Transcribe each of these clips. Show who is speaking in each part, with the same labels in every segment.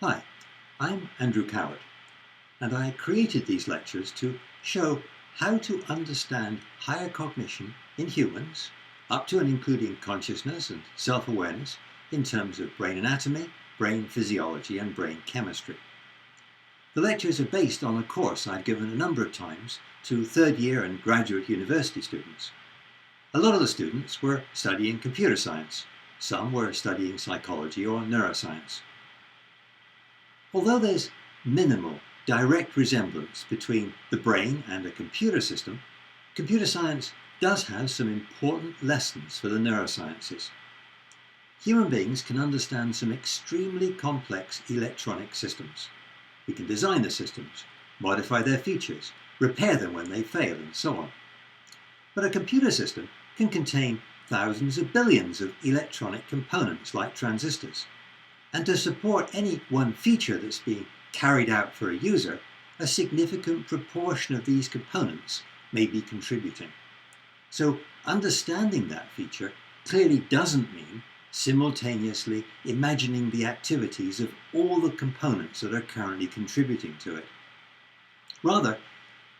Speaker 1: Hi, I'm Andrew Coward, and I created these lectures to show how to understand higher cognition in humans, up to and including consciousness and self-awareness, in terms of brain anatomy, brain physiology, and brain chemistry. The lectures are based on a course I've given a number of times to third year and graduate university students. A lot of the students were studying computer science. Some were studying psychology or neuroscience. Although there's minimal direct resemblance between the brain and a computer system, computer science does have some important lessons for the neurosciences. Human beings can understand some extremely complex electronic systems. We can design the systems, modify their features, repair them when they fail, and so on. But a computer system can contain thousands of billions of electronic components like transistors. And to support any one feature that's being carried out for a user, a significant proportion of these components may be contributing. So understanding that feature clearly doesn't mean simultaneously imagining the activities of all the components that are currently contributing to it. Rather,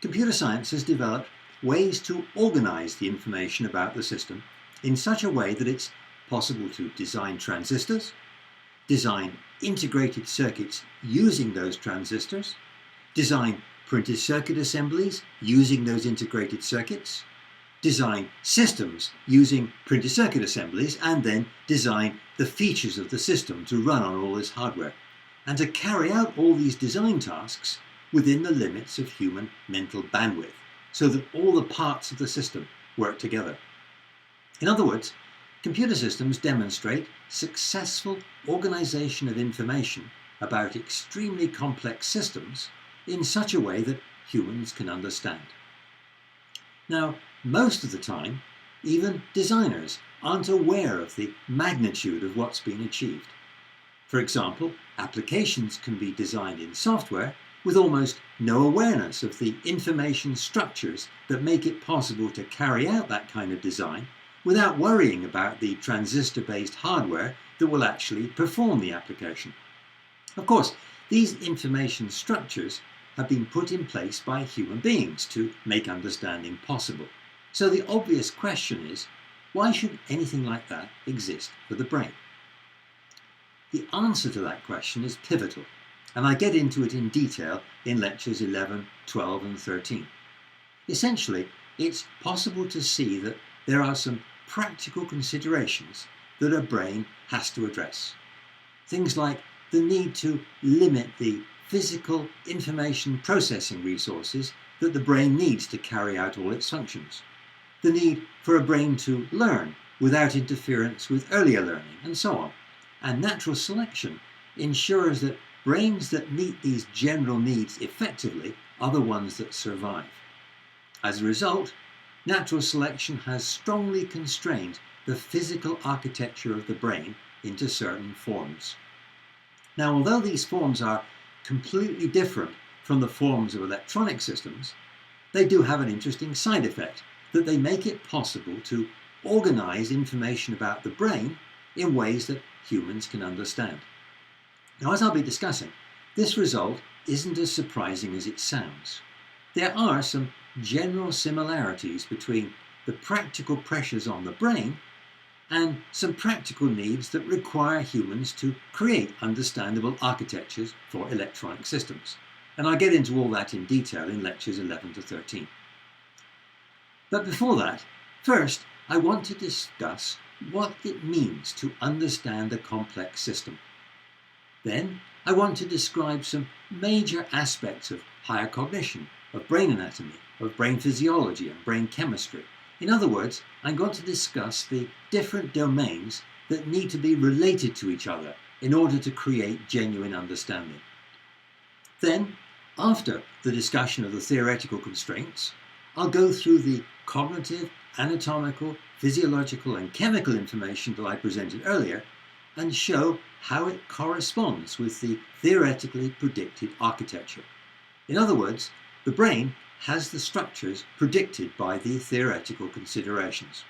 Speaker 1: computer science has developed ways to organize the information about the system in such a way that it's possible to design transistors, design integrated circuits using those transistors, design printed circuit assemblies using those integrated circuits, design systems using printed circuit assemblies, and then design the features of the system to run on all this hardware, and to carry out all these design tasks within the limits of human mental bandwidth, so that all the parts of the system work together. In other words, computer systems demonstrate successful organization of information about extremely complex systems in such a way that humans can understand. Now, most of the time, even designers aren't aware of the magnitude of what's been achieved. For example, applications can be designed in software with almost no awareness of the information structures that make it possible to carry out that kind of design without worrying about the transistor-based hardware that will actually perform the application. Of course, these information structures have been put in place by human beings to make understanding possible. So the obvious question is, why should anything like that exist for the brain? The answer to that question is pivotal, and I get into it in detail in lectures 11, 12, and 13. Essentially, it's possible to see that there are some practical considerations that a brain has to address. Things like the need to limit the physical information processing resources that the brain needs to carry out all its functions, the need for a brain to learn without interference with earlier learning, and so on. And natural selection ensures that brains that meet these general needs effectively are the ones that survive. As a result, natural selection has strongly constrained the physical architecture of the brain into certain forms. Now, although these forms are completely different from the forms of electronic systems, they do have an interesting side effect, that they make it possible to organize information about the brain in ways that humans can understand. Now, as I'll be discussing, this result isn't as surprising as it sounds. There are some general similarities between the practical pressures on the brain and some practical needs that require humans to create understandable architectures for electronic systems. And I'll get into all that in detail in lectures 11 to 13. But before that, first I want to discuss what it means to understand a complex system. Then I want to describe some major aspects of higher cognition, of brain anatomy, of brain physiology and brain chemistry. In other words, I'm going to discuss the different domains that need to be related to each other in order to create genuine understanding. Then, after the discussion of the theoretical constraints, I'll go through the cognitive, anatomical, physiological and chemical information that I presented earlier and show how it corresponds with the theoretically predicted architecture. In other words, the brain has the structures predicted by the theoretical considerations.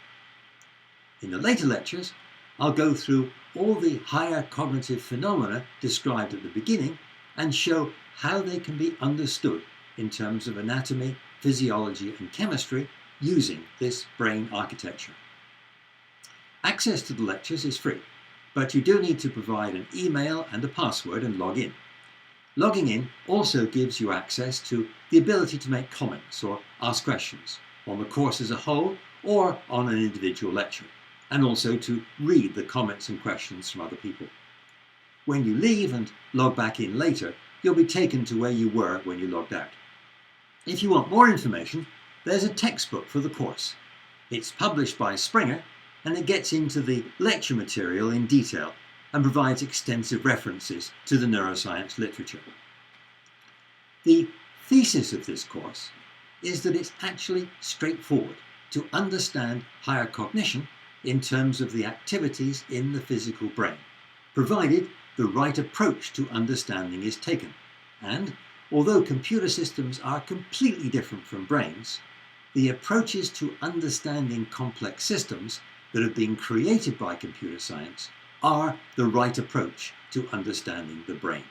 Speaker 1: In the later lectures, I'll go through all the higher cognitive phenomena described at the beginning and show how they can be understood in terms of anatomy, physiology, and chemistry using this brain architecture. Access to the lectures is free, but you do need to provide an email and a password and log in. Logging in also gives you access to the ability to make comments or ask questions on the course as a whole or on an individual lecture, and also to read the comments and questions from other people. When you leave and log back in later, you'll be taken to where you were when you logged out. If you want more information, there's a textbook for the course. It's published by Springer, and it gets into the lecture material in detail and provides extensive references to the neuroscience literature. The thesis of this course is that it's actually straightforward to understand higher cognition in terms of the activities in the physical brain, provided the right approach to understanding is taken. And although computer systems are completely different from brains, the approaches to understanding complex systems that have been created by computer science are the right approach to understanding the brain.